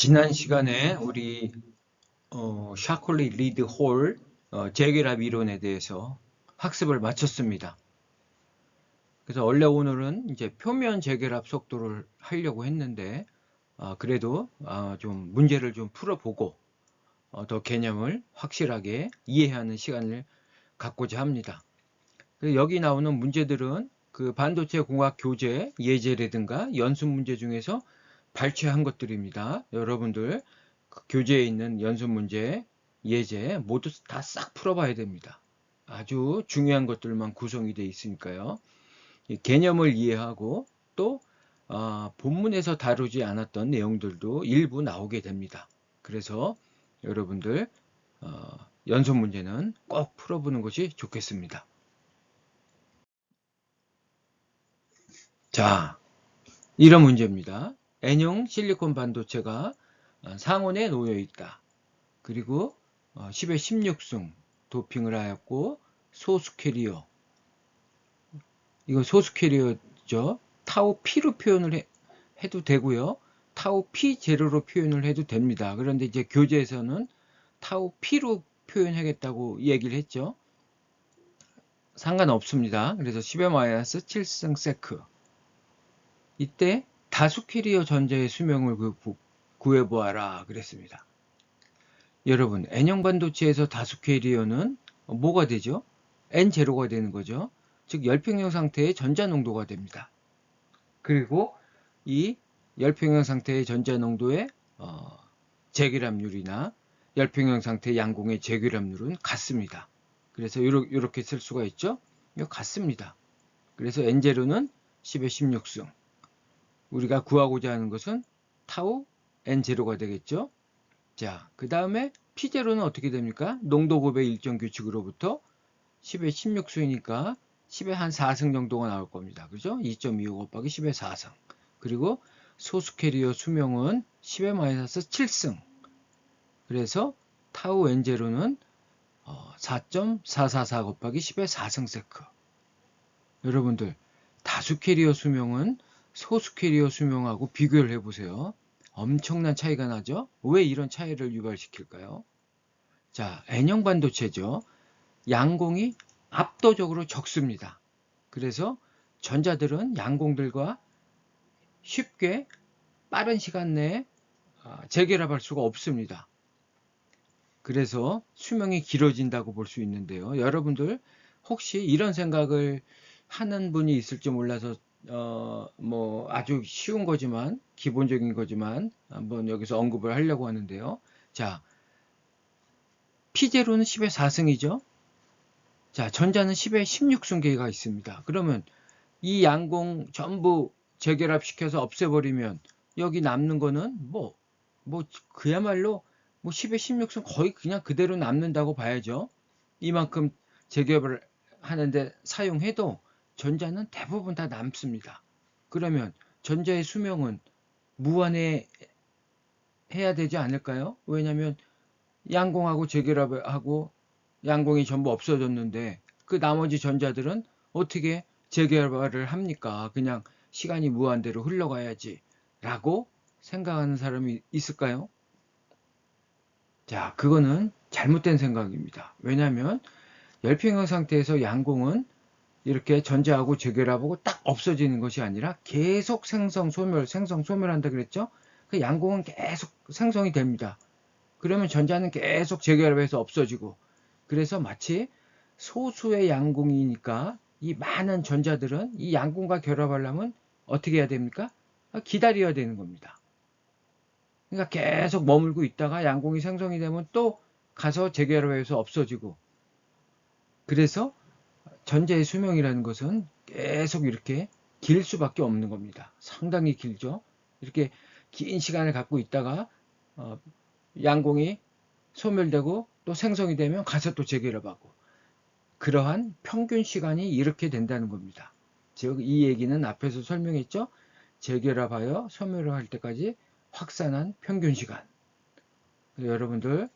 지난 시간에 우리 샤콜리 리드 홀 재결합 이론에 대해서 학습을 마쳤습니다. 그래서 원래 오늘은 이제 표면 재결합 속도를 하려고 했는데 그래도 좀 문제를 좀 풀어보고 더 개념을 확실하게 이해하는 시간을 갖고자 합니다. 그래서 여기 나오는 문제들은 그 반도체 공학 교재 예제라든가 연습 문제 중에서 발췌한 것들입니다. 여러분들 그 교재에 있는 연습 문제, 예제 모두 다 싹 풀어봐야 됩니다. 아주 중요한 것들만 구성이 되어 있으니까요. 이 개념을 이해하고 또 본문에서 다루지 않았던 내용들도 일부 나오게 됩니다. 그래서 여러분들 연습 문제는 꼭 풀어보는 것이 좋겠습니다. 자, 이런 문제입니다. N형 실리콘 반도체가 상온에 놓여 있다. 그리고 10의 16승 도핑을 하였고 소수 캐리어, 이거 소수 캐리어죠. 타우 P로 표현을 해도 되고요. 타우 P 제로로 표현을 해도 됩니다. 그런데 이제 교재에서는 타우 P로 표현하겠다고 얘기를 했죠. 상관없습니다. 그래서 10의 마이너스 7승 세크. 이때 다수 캐리어 전자의 수명을 구해보아라 그랬습니다. 여러분, N형 반도체에서 다수 캐리어는 뭐가 되죠? N0가 되는 거죠. 즉 열평형 상태의 전자 농도가 됩니다. 그리고 이 열평형 상태의 전자 농도의 재결합률이나 열평형 상태의 양공의 재결합률은 같습니다. 그래서 이렇게 쓸 수가 있죠. 이거 같습니다. 그래서 N0는 10의 16승. 우리가 구하고자 하는 것은 타우 N0가 되겠죠. 자, 그 다음에 P0는 어떻게 됩니까? 농도 곱의 일정 규칙으로부터 10의 16수이니까 10의 한 4승 정도가 나올 겁니다. 그죠? 2.25 곱하기 10의 4승. 그리고 소수 캐리어 수명은 10의 마이너스 7승. 그래서 타우 N0는 4.444 곱하기 10의 4승 세크. 여러분들, 다수 캐리어 수명은 소수 캐리어 수명하고 비교를 해보세요. 엄청난 차이가 나죠? 왜 이런 차이를 유발시킬까요? 자, N형 반도체죠. 양공이 압도적으로 적습니다. 그래서 전자들은 양공들과 쉽게 빠른 시간 내에 재결합할 수가 없습니다. 그래서 수명이 길어진다고 볼 수 있는데요. 여러분들 혹시 이런 생각을 하는 분이 있을지 몰라서 뭐 아주 쉬운 거지만 기본적인 거지만 한번 여기서 언급을 하려고 하는데요. 자, P0는 10의 4승이죠. 자, 전자는 10의 16승계가 있습니다. 그러면 이 양공 전부 재결합시켜서 없애버리면 여기 남는 거는 뭐 그야말로 10의 16승 거의 그냥 그대로 남는다고 봐야죠. 이만큼 재결합을 하는데 사용해도 전자는 대부분 다 남습니다. 그러면 전자의 수명은 무한해 해야 되지 않을까요? 왜냐하면 양공하고 재결합하고 양공이 전부 없어졌는데 그 나머지 전자들은 어떻게 재결합을 합니까? 그냥 시간이 무한대로 흘러가야지 라고 생각하는 사람이 있을까요? 자, 그거는 잘못된 생각입니다. 왜냐하면 열평형 상태에서 양공은 이렇게 전자하고 재결합하고 딱 없어지는 것이 아니라 계속 생성, 소멸한다 그랬죠? 그 양공은 계속 생성이 됩니다. 그러면 전자는 계속 재결합해서 없어지고, 그래서 마치 소수의 양공이니까 이 많은 전자들은 이 양공과 결합하려면 어떻게 해야 됩니까? 기다려야 되는 겁니다. 그러니까 계속 머물고 있다가 양공이 생성이 되면 또 가서 재결합해서 없어지고, 그래서 전자의 수명이라는 것은 계속 이렇게 길 수밖에 없는 겁니다. 상당히 길죠. 이렇게 긴 시간을 갖고 있다가 양공이 소멸되고 또 생성이 되면 가서 또 재결합하고, 그러한 평균 시간이 이렇게 된다는 겁니다. 즉 이 얘기는 앞에서 설명했죠. 재결합하여 소멸을 할 때까지 확산한 평균 시간. 여러분들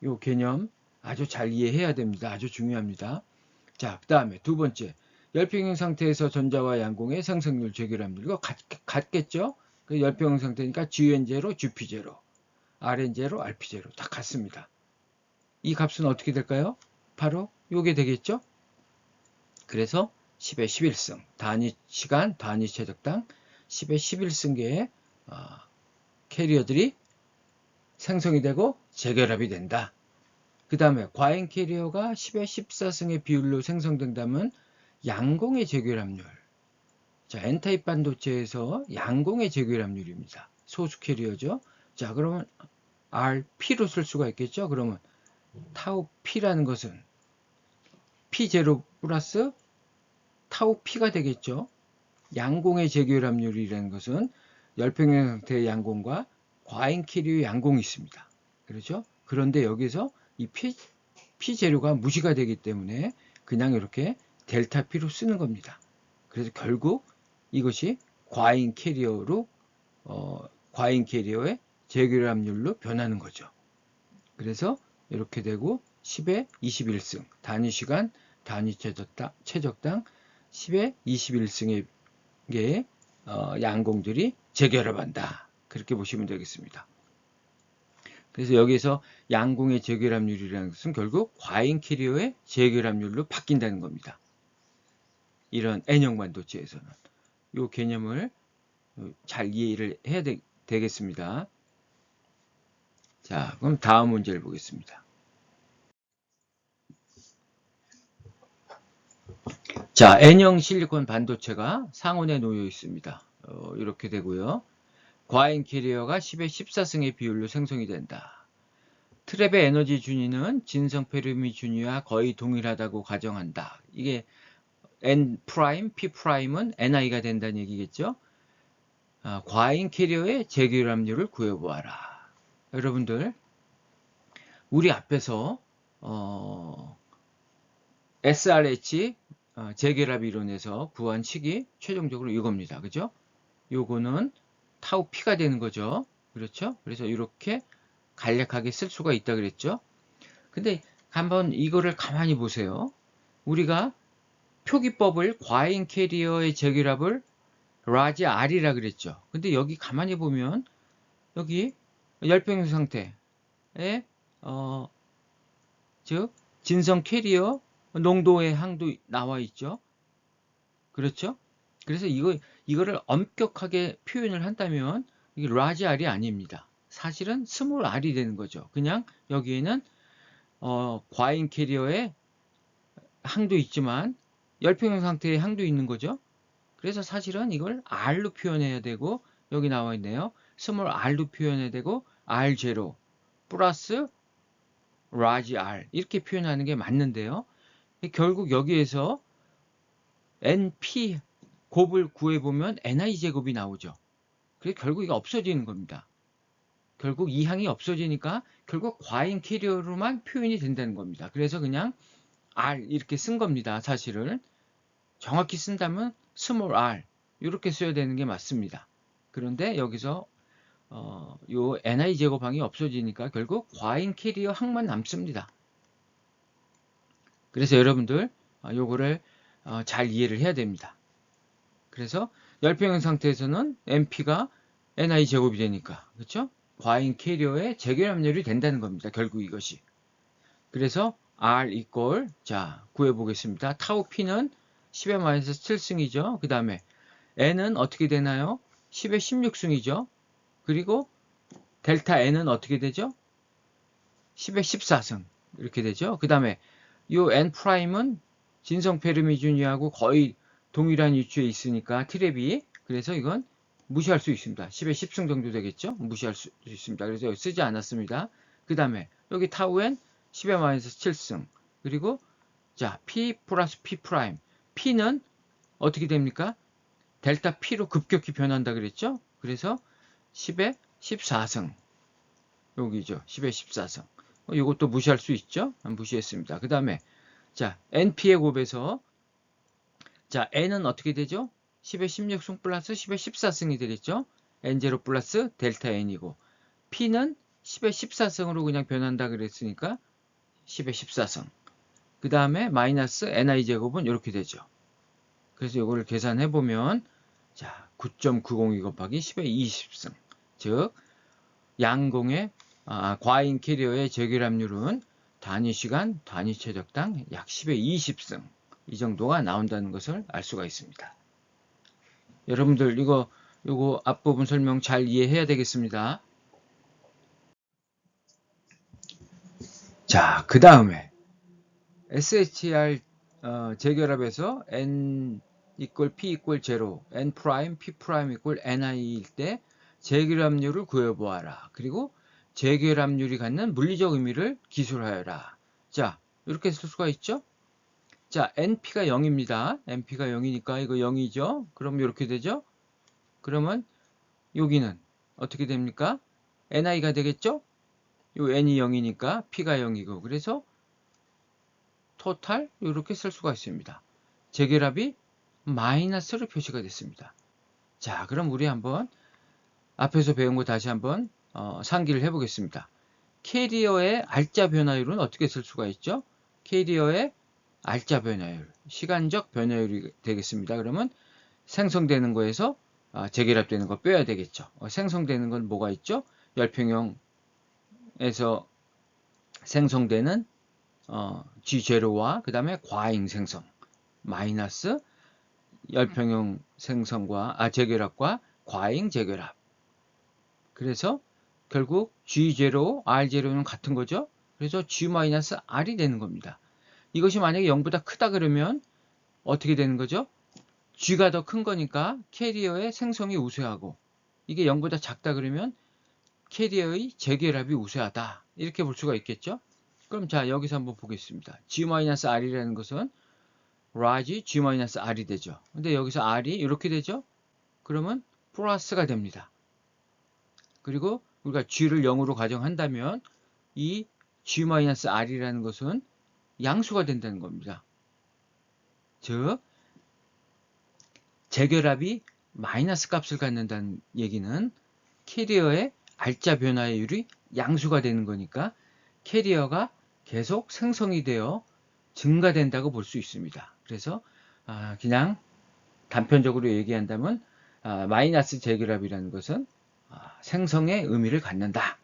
이 개념 아주 잘 이해해야 됩니다. 아주 중요합니다. 자, 그 다음에 두 번째, 열평형 상태에서 전자와 양공의 생성률, 재결합률 이거 같겠죠? 그 열평형 상태니까 GN0, GP0, RN0, RP0 다 같습니다. 이 값은 어떻게 될까요? 바로 요게 되겠죠? 그래서 10의 11승, 단위 시간, 단위 최적당 10의 11승계의 캐리어들이 생성이 되고 재결합이 된다. 그 다음에 과잉 캐리어가 10의 14승의 비율로 생성된다면 양공의 재결합률. 자, N타입 반도체에서 양공의 재결합률입니다. 소수 캐리어죠. 자, 그러면 RP로 쓸 수가 있겠죠. 그러면 타우 P라는 것은 P0 플러스 타우 P가 되겠죠. 양공의 재결합률이라는 것은 열평형 상태의 양공과 과잉 캐리어의 양공이 있습니다. 그렇죠? 그런데 여기서 이 P 재료가 무시가 되기 때문에 그냥 이렇게 델타 P로 쓰는 겁니다. 그래서 결국 이것이 과잉 캐리어로 과잉 캐리어의 재결합률로 변하는 거죠. 그래서 이렇게 되고 10의 21승 단위 시간 단위 최적당 10의 21승의 양공들이 재결합한다. 그렇게 보시면 되겠습니다. 그래서 여기서 양공의 재결합률이라는 것은 결국 과잉 캐리어의 재결합률로 바뀐다는 겁니다. 이런 N형 반도체에서는 이 개념을 잘 이해를 해야 되겠습니다. 자, 그럼 다음 문제를 보겠습니다. 자, N형 실리콘 반도체가 상온에 놓여 있습니다. 이렇게 되고요. 과잉 캐리어가 10의 14승의 비율로 생성이 된다. 트랩의 에너지 준위는 진성 페르미 준위와 거의 동일하다고 가정한다. 이게 N', P'은 NI가 된다는 얘기겠죠. 과잉 캐리어의 재결합률을 구해보아라. 여러분들, 우리 앞에서 SRH 재결합 이론에서 구한 식이 최종적으로 이겁니다. 그죠? 요거는 타우 P가 되는 거죠. 그렇죠? 그래서 이렇게 간략하게 쓸 수가 있다 그랬죠. 근데 한번 이거를 가만히 보세요. 우리가 표기법을 과잉 캐리어의 재결합을 라지 R이라 그랬죠. 근데 여기 가만히 보면 여기 열평형 상태에 즉 진성 캐리어 농도의 항도 나와 있죠. 그렇죠? 그래서 이거를 엄격하게 표현을 한다면 이게 라지 R이 아닙니다. 사실은 스몰 R이 되는 거죠. 그냥 여기에는 과잉 캐리어의 항도 있지만 열평형 상태의 항도 있는 거죠. 그래서 사실은 이걸 R로 표현해야 되고 여기 나와 있네요. 스몰 R로 표현해야 되고 R0 플러스 라지 R 이렇게 표현하는 게 맞는데요. 결국 여기에서 NP 곱을 구해보면 NI 제곱이 나오죠. 그래서 결국 이거 없어지는 겁니다. 결국 이 항이 없어지니까 결국 과잉 캐리어로만 표현이 된다는 겁니다. 그래서 그냥 R 이렇게 쓴 겁니다. 사실은 정확히 쓴다면 스몰 r 이렇게 써야 되는 게 맞습니다. 그런데 여기서 요 ni 제곱항이 없어지니까 결국 과잉 캐리어 항만 남습니다. 그래서 여러분들 요거를 잘 이해를 해야 됩니다. 그래서 열평형 상태에서는 NP가 ni 제곱이 되니까 그렇죠? 과잉 캐리어의 재결합률이 된다는 겁니다. 결국 이것이. 그래서 R 이퀄 자 구해보겠습니다. 타우 P는 10의 마이너스 7승이죠. 그 다음에 N은 어떻게 되나요? 10의 16승이죠. 그리고 델타 N은 어떻게 되죠? 10의 14승 이렇게 되죠. 그 다음에 이 N'은 진성 페르미 준위하고 거의 동일한 위치에 있으니까 트랩이 그래서 이건 무시할 수 있습니다. 10의 10승 정도 되겠죠? 무시할 수 있습니다. 그래서 여기 쓰지 않았습니다. 그 다음에 여기 타우 N 10의 마이너스 7승 그리고 자 P 플러스 P 프라임 P는 어떻게 됩니까? 델타 P로 급격히 변한다 그랬죠? 그래서 10의 14승 여기죠. 10의 14승 이것도 무시할 수 있죠? 무시했습니다. 그 다음에 자 NP의 곱에서 자 N은 어떻게 되죠? 10의 16승 플러스 10의 14승이 되겠죠? N0 플러스 델타 N이고 P는 10의 14승으로 그냥 변한다 그랬으니까 10의 14승 그 다음에 마이너스 ni 제곱은 이렇게 되죠. 그래서 이거를 계산해 보면 자, 9.902 곱하기 10의 20승. 즉, 양공의 과잉 캐리어의 재결합률은 단위 시간, 단위 최적당 약 10의 20승. 이 정도가 나온다는 것을 알 수가 있습니다. 여러분들 요거 앞부분 설명 잘 이해해야 되겠습니다. 자, 그 다음에 SHR 재결합에서 n equal p equal 0, n 프라임, p 프라임 equal ni일 때 재결합률을 구해보아라. 그리고 재결합률이 갖는 물리적 의미를 기술하여라. 자, 이렇게 쓸 수가 있죠? 자, np가 0입니다. np가 0이니까 이거 0이죠? 그럼 이렇게 되죠? 그러면 여기는 어떻게 됩니까? ni가 되겠죠? 요 n이 0이니까 p가 0이고, 그래서 토탈 이렇게 쓸 수가 있습니다. 재결합이 마이너스로 표시가 됐습니다. 자, 그럼 우리 한번 앞에서 배운 거 다시 한번 상기를 해보겠습니다. 캐리어의 알짜 변화율은 어떻게 쓸 수가 있죠? 캐리어의 알짜 변화율, 시간적 변화율이 되겠습니다. 그러면 생성되는 거에서 재결합되는 거 빼야 되겠죠. 생성되는 건 뭐가 있죠? 열평형에서 생성되는 G0와 그 다음에 과잉 생성 마이너스 열평형 생성과 재결합과 과잉 재결합. 그래서 결국 G0, R0는 같은 거죠. 그래서 G-R이 되는 겁니다. 이것이 만약에 0보다 크다 그러면 어떻게 되는 거죠? G가 더 큰 거니까 캐리어의 생성이 우세하고, 이게 0보다 작다 그러면 캐리어의 재결합이 우세하다. 이렇게 볼 수가 있겠죠? 그럼 자, 여기서 한번 보겠습니다. G-R이라는 것은 라지 G-R이 되죠. 근데 여기서 R이 이렇게 되죠? 그러면 플러스가 됩니다. 그리고 우리가 G를 0으로 가정한다면 이 G-R이라는 것은 양수가 된다는 겁니다. 즉, 재결합이 마이너스 값을 갖는다는 얘기는 캐리어의 알짜 변화율이 양수가 되는 거니까 캐리어가 계속 생성이 되어 증가된다고 볼 수 있습니다. 그래서 그냥 단편적으로 얘기한다면 마이너스 재결합이라는 것은 생성의 의미를 갖는다.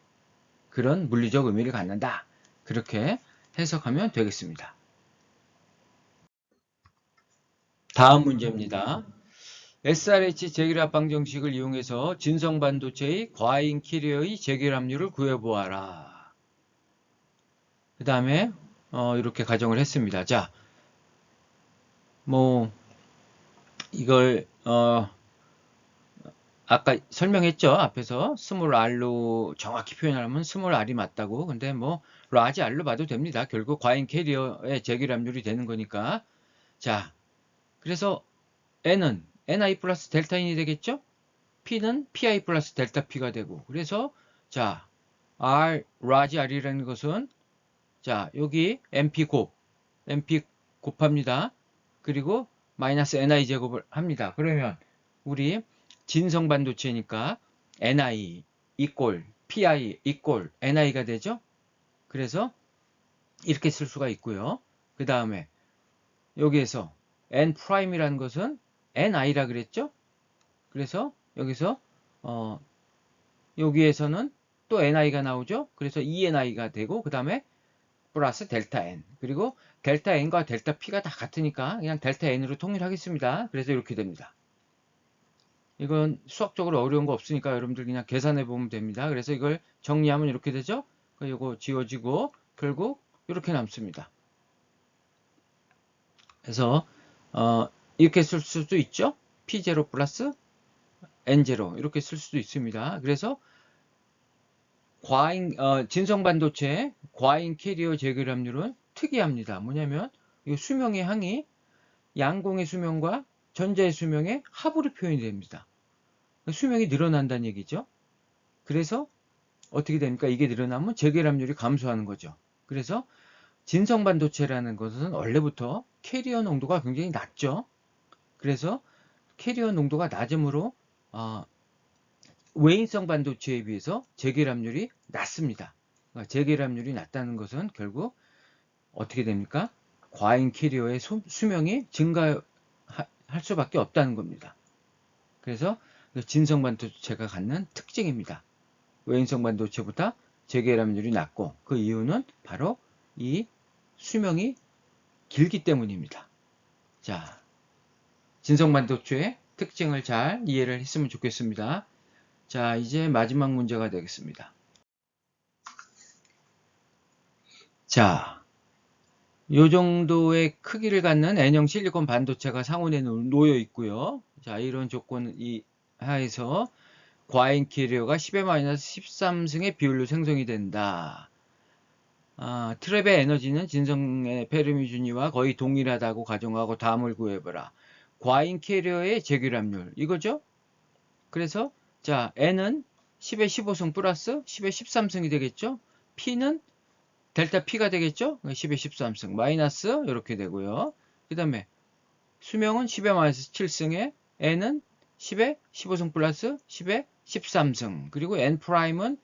그런 물리적 의미를 갖는다. 그렇게 해석하면 되겠습니다. 다음 문제입니다. SRH 재결합 방정식을 이용해서 진성 반도체의 과잉 캐리어의 재결합률을 구해보아라. 그 다음에 이렇게 가정을 했습니다. 자, 이걸 아까 설명했죠. 앞에서 스몰 r로 정확히 표현하면 스몰 r이 맞다고. 근데 라지 r로 봐도 됩니다. 결국 과잉 캐리어의 재결합률이 되는 거니까. 자, 그래서 n은 ni 플러스 델타 n이 되겠죠? p는 pi 플러스 델타 p가 되고. 그래서 자, 라지 r이라는 것은 자, 여기 mp 곱합니다. 그리고 마이너스 ni 제곱을 합니다. 그러면 우리 진성 반도체니까 ni equal pi equal ni가 되죠. 그래서 이렇게 쓸 수가 있고요. 그 다음에 여기에서 n 프라임이라는 것은 ni라 그랬죠. 그래서 여기서 여기에서는 또 ni가 나오죠. 그래서 ENI가 되고 그 다음에 플러스 델타 n, 그리고 델타 n과 델타 p가 다 같으니까 그냥 델타 n으로 통일하겠습니다. 그래서 이렇게 됩니다. 이건 수학적으로 어려운 거 없으니까 여러분들 그냥 계산해 보면 됩니다. 그래서 이걸 정리하면 이렇게 되죠. 이거 지워지고 결국 이렇게 남습니다. 그래서 이렇게 쓸 수도 있죠. P0 플러스 N0 이렇게 쓸 수도 있습니다. 그래서 진성 반도체 과잉 캐리어 재결합률은 특이합니다. 뭐냐면 이 수명의 항이 양공의 수명과 전자의 수명의 합으로 표현이 됩니다. 수명이 늘어난다는 얘기죠. 그래서 어떻게 됩니까? 이게 늘어나면 재결합률이 감소하는 거죠. 그래서 진성 반도체라는 것은 원래부터 캐리어 농도가 굉장히 낮죠. 그래서 캐리어 농도가 낮으므로 외인성 반도체에 비해서 재결합률이 낮습니다. 재결합률이 낮다는 것은 결국 어떻게 됩니까? 과잉 캐리어의 수명이 증가할 수밖에 없다는 겁니다. 그래서 진성 반도체가 갖는 특징입니다. 외인성 반도체보다 재결합률이 낮고 그 이유는 바로 이 수명이 길기 때문입니다. 자, 진성 반도체의 특징을 잘 이해를 했으면 좋겠습니다. 자, 이제 마지막 문제가 되겠습니다. 자, 요 정도의 크기를 갖는 N형 실리콘 반도체가 상온에 놓여 있고요. 자, 이런 조건 하에서 과잉 캐리어가 10-13승의 비율로 생성이 된다. 트랩의 에너지는 진성의 페르미 준위와 거의 동일하다고 가정하고 다음을 구해보라. 과잉 캐리어의 재결합률 이거죠? 그래서 자, N은 10의 15승 플러스 10의 13승이 되겠죠? P는 델타 P가 되겠죠? 10의 13승 마이너스 이렇게 되고요. 그 다음에 수명은 10의 마이너스 7승에 N은 10의 15승 플러스 10의 13승 그리고 N'은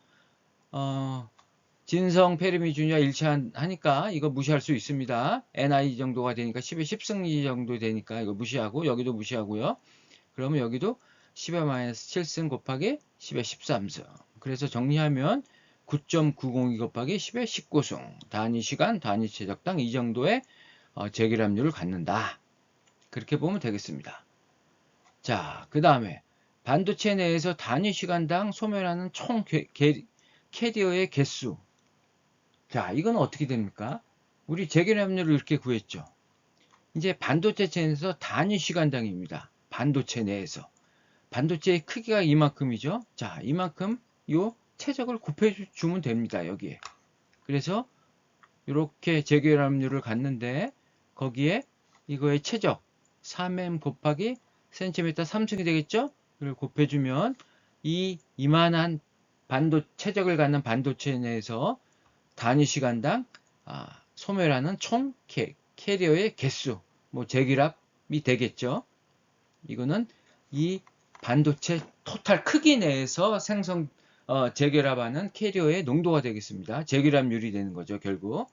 진성 페르미 준위와 일치하니까 이거 무시할 수 있습니다. NI 정도가 되니까 10의 10승 정도 되니까 이거 무시하고 여기도 무시하고요. 그러면 여기도 10의 마이너스 7승 곱하기 10의 13승. 그래서 정리하면 9.902 곱하기 10의 19승. 단위 시간, 단위 최적당 이 정도의 재결합률을 갖는다. 그렇게 보면 되겠습니다. 자, 그 다음에 반도체 내에서 단위 시간당 소멸하는 총 캐리어의 개수. 자, 이건 어떻게 됩니까? 우리 재결합률을 이렇게 구했죠. 이제 반도체 내에서 단위 시간당입니다. 반도체 내에서. 반도체의 크기가 이만큼이죠. 자, 이만큼 요 최적을 곱해주면 됩니다. 여기에. 그래서 이렇게 재결합률을 갖는데 거기에 이거의 최적 3m 곱하기 센티미터 3승이 되겠죠? 이걸 곱해주면 이만한 최적을 갖는 반도체 내에서 단위 시간당 소멸하는 총 캐리어의 개수, 뭐 재결합이 되겠죠. 이거는 이 반도체 토탈 크기 내에서 재결합하는 캐리어의 농도가 되겠습니다. 재결합률이 되는 거죠, 결국.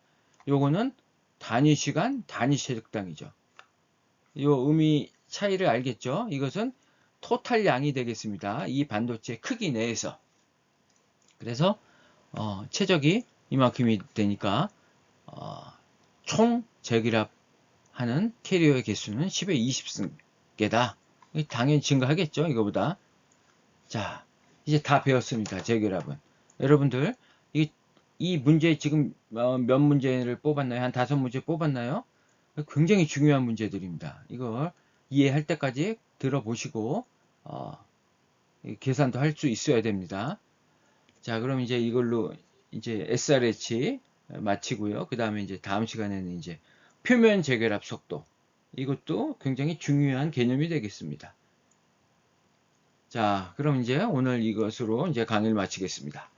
요거는 단위 시간, 단위 최적당이죠. 요 의미 차이를 알겠죠? 이것은 토탈 양이 되겠습니다. 이 반도체 크기 내에서. 그래서 최적이 이만큼이 되니까 총 재결합하는 캐리어의 개수는 10의 20개다. 당연히 증가하겠죠, 이거보다. 자, 이제 다 배웠습니다. 재결합은. 여러분들 이 문제 지금 몇 문제를 뽑았나요? 한 5문제 뽑았나요? 굉장히 중요한 문제들입니다. 이걸 이해할 때까지 들어보시고 계산도 할 수 있어야 됩니다. 자, 그럼 이제 이걸로 이제 SRH 마치고요. 그 다음에 이제 다음 시간에는 이제 표면 재결합 속도. 이것도 굉장히 중요한 개념이 되겠습니다. 자, 그럼 이제 오늘 이것으로 이제 강의를 마치겠습니다.